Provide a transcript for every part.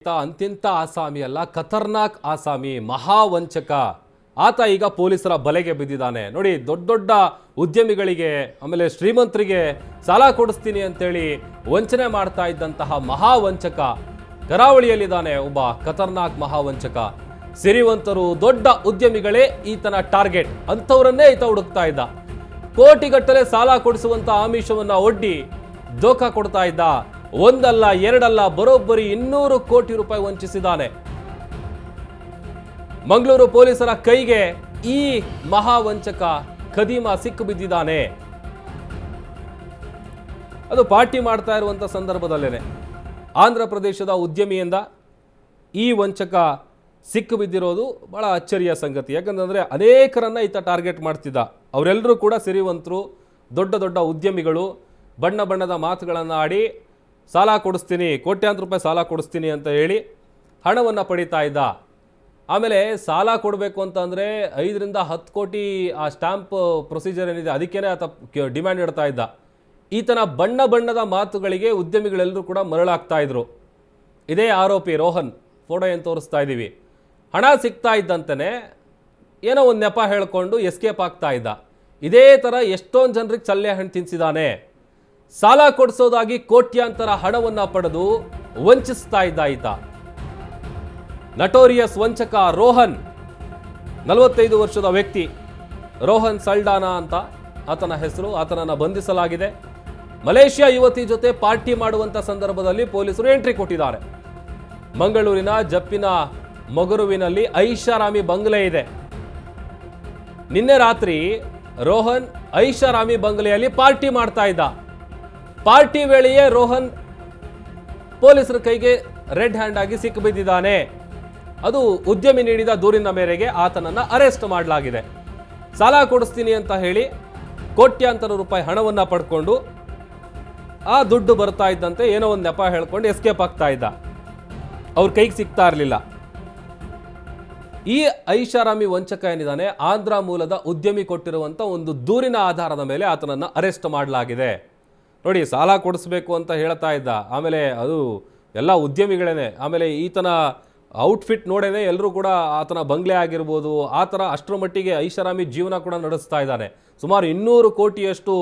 ಅಂತಿಂತ ಆಸಾಮಿ ಅಲ್ಲ, ಖತರ್ನಾಕ್ ಆಸಾಮಿ, ಮಹಾವಂಚಕ. ಆತ ಈಗ ಪೊಲೀಸರ ಬಲೆಗೆ ಬಿದ್ದಿದ್ದಾನೆ. ನೋಡಿ, ದೊಡ್ಡ ದೊಡ್ಡ ಉದ್ಯಮಿಗಳಿಗೆ ಆಮೇಲೆ ಶ್ರೀಮಂತರಿಗೆ ಸಾಲ ಕೊಡಿಸ್ತೀನಿ ಅಂತೇಳಿ ವಂಚನೆ ಮಾಡ್ತಾ ಇದ್ದಂತಹ ಮಹಾವಂಚಕ ಕರಾವಳಿಯಲ್ಲಿದ್ದಾನೆ. ಒಬ್ಬ ಖತರ್ನಾಕ್ ಮಹಾವಂಚಕ. ಸಿರಿವಂತರು, ದೊಡ್ಡ ಉದ್ಯಮಿಗಳೇ ಈತನ ಟಾರ್ಗೆಟ್. ಅಂಥವರನ್ನೇ ಈತ ಹುಡುಕ್ತಾ ಇದ್ದ. ಕೋಟಿಗಟ್ಟಲೆ ಸಾಲ ಕೊಡಿಸುವಂತ ಆಮಿಷವನ್ನ ಒಡ್ಡಿ ದೋಖಾ ಕೊಡ್ತಾ ಇದ್ದ. ಒಂದಲ್ಲ ಎರಡಲ್ಲ, ಬರೋಬ್ಬರಿ 200 ಕೋಟಿ ರೂಪಾಯಿ ವಂಚಿಸಿದ್ದಾನೆ. ಮಂಗಳೂರು ಪೊಲೀಸರ ಕೈಗೆ ಈ ಮಹಾವಂಚಕ ಖದೀಮ ಸಿಕ್ಕು ಬಿದ್ದಿದ್ದಾನೆ. ಅದು ಪಾರ್ಟಿ ಮಾಡ್ತಾ ಇರುವಂತ ಸಂದರ್ಭದಲ್ಲೇನೆ ಆಂಧ್ರ ಪ್ರದೇಶದ ಉದ್ಯಮಿಯಿಂದ ಈ ವಂಚಕ ಸಿಕ್ಕು ಬಿದ್ದಿರೋದು ಬಹಳ ಅಚ್ಚರಿಯ ಸಂಗತಿ. ಯಾಕಂತಂದ್ರೆ ಅನೇಕರನ್ನ ಈತ ಟಾರ್ಗೆಟ್ ಮಾಡ್ತಿದ್ದ. ಅವರೆಲ್ಲರೂ ಕೂಡ ಸಿರಿವಂತರು, ದೊಡ್ಡ ದೊಡ್ಡ ಉದ್ಯಮಿಗಳು. ಬಣ್ಣ ಬಣ್ಣದ ಮಾತುಗಳನ್ನು ಆಡಿ ಸಾಲ ಕೊಡಿಸ್ತೀನಿ, ಕೋಟ್ಯಾಂತರ ರೂಪಾಯಿ ಸಾಲ ಕೊಡಿಸ್ತೀನಿ ಅಂತ ಹೇಳಿ ಹಣವನ್ನು ಪಡಿತಾ ಇದ್ದ. ಆಮೇಲೆ ಸಾಲ ಕೊಡಬೇಕು ಅಂತಂದರೆ 5 ರಿಂದ 10 ಕೋಟಿ ಆ ಸ್ಟ್ಯಾಂಪ್ ಪ್ರೊಸೀಜರ್ ಏನಿದೆ ಅದಕ್ಕೇನೆ ಆತ ಡಿಮ್ಯಾಂಡ್ ಇಡ್ತಾ ಇದ್ದ. ಈತನ ಬಣ್ಣ ಬಣ್ಣದ ಮಾತುಗಳಿಗೆ ಉದ್ಯಮಿಗಳೆಲ್ಲರೂ ಕೂಡ ಮರಳಾಗ್ತಾ ಇದ್ರು. ಇದೇ ಆರೋಪಿ ರೋಹನ್, ಫೋಟೋ ಏನು ತೋರಿಸ್ತಾ ಇದ್ದೀವಿ. ಹಣ ಸಿಗ್ತಾ ಇದ್ದಂತೆಯೇ ಏನೋ ಒಂದು ನೆಪ ಹೇಳ್ಕೊಂಡು ಎಸ್ಕೇಪ್ ಆಗ್ತಾ ಇದ್ದ. ಇದೇ ಥರ ಎಷ್ಟೊಂದು ಜನರಿಗೆ ಚಲ್ಲೆ ಹಣ್ಣು ತಿನ್ನಿಸಿದ್ದಾನೆ. ಸಾಲ ಕೊಡಿಸೋದಾಗಿ ಕೋಟ್ಯಾಂತರ ಹಣವನ್ನು ಪಡೆದು ವಂಚಿಸ್ತಾ ಇದ್ದ ಈತ. ನಟೋರಿಯಸ್ ವಂಚಕ ರೋಹನ್, 45 ವರ್ಷದ ವ್ಯಕ್ತಿ. ರೋಹನ್ ಸಲ್ಡಾನಾ ಅಂತ ಆತನ ಹೆಸರು. ಆತನನ್ನು ಬಂಧಿಸಲಾಗಿದೆ. ಮಲೇಷ್ಯಾ ಯುವತಿ ಜೊತೆ ಪಾರ್ಟಿ ಮಾಡುವಂತ ಸಂದರ್ಭದಲ್ಲಿ ಪೊಲೀಸರು ಎಂಟ್ರಿ ಕೊಟ್ಟಿದ್ದಾರೆ. ಮಂಗಳೂರಿನ ಜಪ್ಪಿನ ಮೊಗರುವಿನಲ್ಲಿ ಐಷಾರಾಮಿ ಬಂಗ್ಲೆ ಇದೆ. ನಿನ್ನೆ ರಾತ್ರಿ ರೋಹನ್ ಐಷಾರಾಮಿ ಬಂಗ್ಲೆಯಲ್ಲಿ ಪಾರ್ಟಿ ಮಾಡ್ತಾ ಇದ್ದ. ಪಾರ್ಟಿ ವೇಳೆಯೇ ರೋಹನ್ ಪೊಲೀಸರ ಕೈಗೆ ರೆಡ್ ಹ್ಯಾಂಡ್ ಆಗಿ ಸಿಕ್ಕಿಬಿದ್ದಿದ್ದಾನೆ. ಅದು ಉದ್ಯಮಿ ನೀಡಿದ ದೂರಿನ ಮೇರೆಗೆ ಆತನನ್ನು ಅರೆಸ್ಟ್ ಮಾಡಲಾಗಿದೆ. ಸಾಲ ಕೊಡಿಸ್ತೀನಿ ಅಂತ ಹೇಳಿ ಕೋಟ್ಯಾಂತರ ರೂಪಾಯಿ ಹಣವನ್ನು ಪಡ್ಕೊಂಡು ಆ ದುಡ್ಡು ಬರ್ತಾ ಇದ್ದಂತೆ ಏನೋ ಒಂದು ನೆಪ ಹೇಳ್ಕೊಂಡು ಎಸ್ಕೇಪ್ ಆಗ್ತಾ ಇದ್ದ. ಅವ್ರ ಕೈಗೆ ಸಿಗ್ತಾ ಇರಲಿಲ್ಲ. ಈ ಐಷಾರಾಮಿ ವಂಚಕ ಏನಿದ್ದಾನೆ, ಆಂಧ್ರ ಮೂಲದ ಉದ್ಯಮಿ ಕೊಟ್ಟಿರುವಂಥ ಒಂದು ದೂರಿನ ಆಧಾರದ ಮೇಲೆ ಆತನನ್ನು ಅರೆಸ್ಟ್ ಮಾಡಲಾಗಿದೆ. ನೋಡಿ, ಸಾಲ ಕೊಡಿಸ್ಬೇಕು ಅಂತ ಹೇಳ್ತಾ ಇದ್ದ. ಆಮೇಲೆ ಅದು ಎಲ್ಲ ಉದ್ಯಮಿಗಳೇನೆ. ಆಮೇಲೆ ಈತನ ಔಟ್ಫಿಟ್ ನೋಡೇನೆ ಎಲ್ಲರೂ ಕೂಡ ಆತನ ಬಂಗ್ಲೆ ಆಗಿರ್ಬೋದು, ಆ ಥರ ಅಷ್ಟರ ಮಟ್ಟಿಗೆ ಐಷಾರಾಮಿ ಜೀವನ ಕೂಡ ನಡೆಸ್ತಾ ಇದ್ದಾನೆ. ಸುಮಾರು 200 ಕೋಟಿಯಷ್ಟು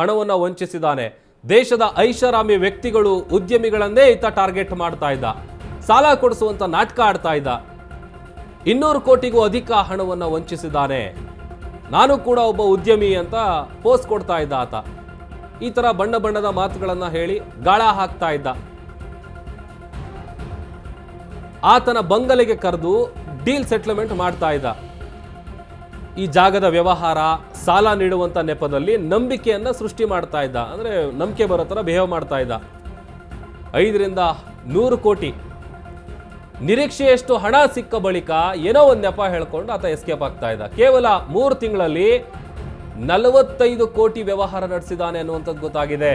ಹಣವನ್ನು ವಂಚಿಸಿದ್ದಾನೆ. ದೇಶದ ಐಷಾರಾಮಿ ವ್ಯಕ್ತಿಗಳು, ಉದ್ಯಮಿಗಳನ್ನೇ ಈತ ಟಾರ್ಗೆಟ್ ಮಾಡ್ತಾ ಇದ್ದ. ಸಾಲ ಕೊಡಿಸುವಂಥ ನಾಟಕ ಆಡ್ತಾ ಇದ್ದ. 200 ಕೋಟಿಗೂ ಅಧಿಕ ಹಣವನ್ನು ವಂಚಿಸಿದ್ದಾನೆ. ನಾನು ಕೂಡ ಒಬ್ಬ ಉದ್ಯಮಿ ಅಂತ ಪೋಸ್ಟ್ ಕೊಡ್ತಾ ಇದ್ದ ಆತ. ಈ ಥರ ಬಣ್ಣ ಬಣ್ಣದ ಮಾತುಗಳನ್ನು ಹೇಳಿ ಗಾಳ ಹಾಕ್ತಾ ಇದ್ದ. ಆತನ ಬಂಗಲೆಗೆ ಕರೆದು ಡೀಲ್ ಸೆಟ್ಲ್ಮೆಂಟ್ ಮಾಡ್ತಾ ಇದ್ದ. ಈ ಜಾಗದ ವ್ಯವಹಾರ, ಸಾಲ ನೀಡುವಂಥ ನೆಪದಲ್ಲಿ ನಂಬಿಕೆಯನ್ನು ಸೃಷ್ಟಿ ಮಾಡ್ತಾ ಇದ್ದ. ಅಂದರೆ ನಂಬಿಕೆ ಬರೋ ಥರ ಬಿಹೇವ್ ಮಾಡ್ತಾ ಇದ್ದ. 5 ರಿಂದ 100 ಕೋಟಿ ನಿರೀಕ್ಷೆಯಷ್ಟು ಹಣ ಸಿಕ್ಕ ಬಳಿಕ ಏನೋ ಒಂದು ನೆಪ ಹೇಳ್ಕೊಂಡು ಆತ ಎಸ್ಕೇಪ್ ಆಗ್ತಾ ಇದ್ದ. ಕೇವಲ 3 ತಿಂಗಳಲ್ಲಿ 45 ಕೋಟಿ ವ್ಯವಹಾರ ನಡೆಸಿದ್ದಾನೆ ಅನ್ನುವಂಥದ್ದು ಗೊತ್ತಾಗಿದೆ.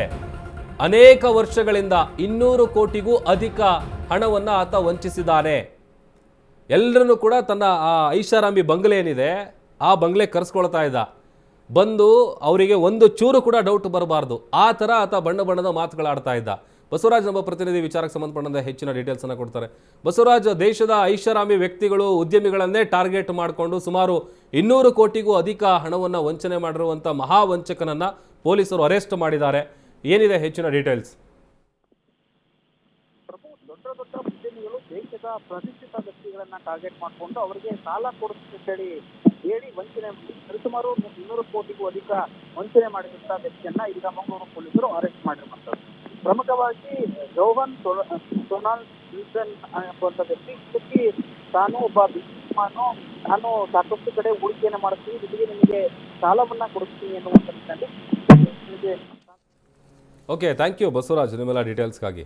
ಅನೇಕ ವರ್ಷಗಳಿಂದ 200 ಕೋಟಿಗೂ ಅಧಿಕ ಹಣವನ್ನು ಆತ ವಂಚಿಸಿದ್ದಾನೆ. ಎಲ್ಲರನ್ನೂ ಕೂಡ ತನ್ನ ಆ ಐಷಾರಾಮಿ ಬಂಗ್ಲೆ ಏನಿದೆ ಆ ಬಂಗ್ಲೆ ಕರೆಸ್ಕೊಳ್ತಾ ಇದ್ದ. ಬಂದು ಅವರಿಗೆ ಒಂದು ಚೂರು ಕೂಡ ಡೌಟ್ ಬರಬಾರ್ದು, ಆ ಥರ ಆತ ಬಣ್ಣ ಬಣ್ಣದ ಮಾತುಗಳಾಡ್ತಾ ಇದ್ದ. ಬಸವರಾಜ್ ನಮ್ಮ ಪ್ರತಿನಿಧಿ ವಿಚಾರಕ್ಕೆ ಸಂಬಂಧಪಟ್ಟಂತೆ ಹೆಚ್ಚಿನ ಡೀಟೇಲ್ಸ್ ಅನ್ನು ಕೊಡ್ತಾರೆ. ಬಸವರಾಜ್, ದೇಶದ ಐಷಾರಾಮಿ ವ್ಯಕ್ತಿಗಳು, ಉದ್ಯಮಿಗಳನ್ನೇ ಟಾರ್ಗೆಟ್ ಮಾಡಿಕೊಂಡು ಸುಮಾರು 200 ಕೋಟಿಗೂ ಅಧಿಕ ಹಣವನ್ನು ವಂಚನೆ ಮಾಡಿರುವಂಥ ಮಹಾವಂಚಕನನ್ನ ಪೊಲೀಸರು ಅರೆಸ್ಟ್ ಮಾಡಿದ್ದಾರೆ. ಏನಿದೆ ಹೆಚ್ಚಿನ ಡೀಟೇಲ್ಸ್? ದೊಡ್ಡ ದೊಡ್ಡ ಉದ್ಯಮಿಗಳು ದೇಶದ ಪ್ರತಿಷ್ಠಿತ ವ್ಯಕ್ತಿಗಳನ್ನ ಟಾರ್ಗೆಟ್ ಮಾಡಿಕೊಂಡು ಅವರಿಗೆ ಸಾಲ ಕೊಡಿಸ್ತೇಳಿ ಹೇಳಿ ವಂಚನೆ ಸರಿಸುಮಾರು 200 ಕೋಟಿಗೂ ಅಧಿಕ ವಂಚನೆ ಮಾಡಿದಂತ ವ್ಯಕ್ತಿಯನ್ನ ಈಗ ಮಂಗಳೂರು ಪೊಲೀಸರು ಅರೆಸ್ಟ್ ಮಾಡಿರುವಂತದ್ದು. ಪ್ರಮುಖವಾಗಿ ರೋಹನ್ ಸೋನಾಲ್ ಎಂಬುವಂತ ವ್ಯಕ್ತಿ ತಾನು ಒಬ್ಬ ಬಿಸಿನೆಸ್ ಮ್ಯಾನು, ನಾನು ಸಾಕಷ್ಟು ಕಡೆ ಹೂಡಿಕೆಯನ್ನು ಮಾಡ್ತೀನಿ, ಜೊತೆಗೆ ನಿಮಗೆ ಸಾಲವನ್ನ ಕೊಡಿಸ್ತೀನಿ ಅನ್ನುವಂತ ನಿಟ್ಟಿನಲ್ಲಿ. ಓಕೆ, ಥ್ಯಾಂಕ್ ಯು ಬಸವರಾಜ್ ನಿಮ್ಮೆಲ್ಲ ಡೀಟೇಲ್ಸ್ಗಾಗಿ.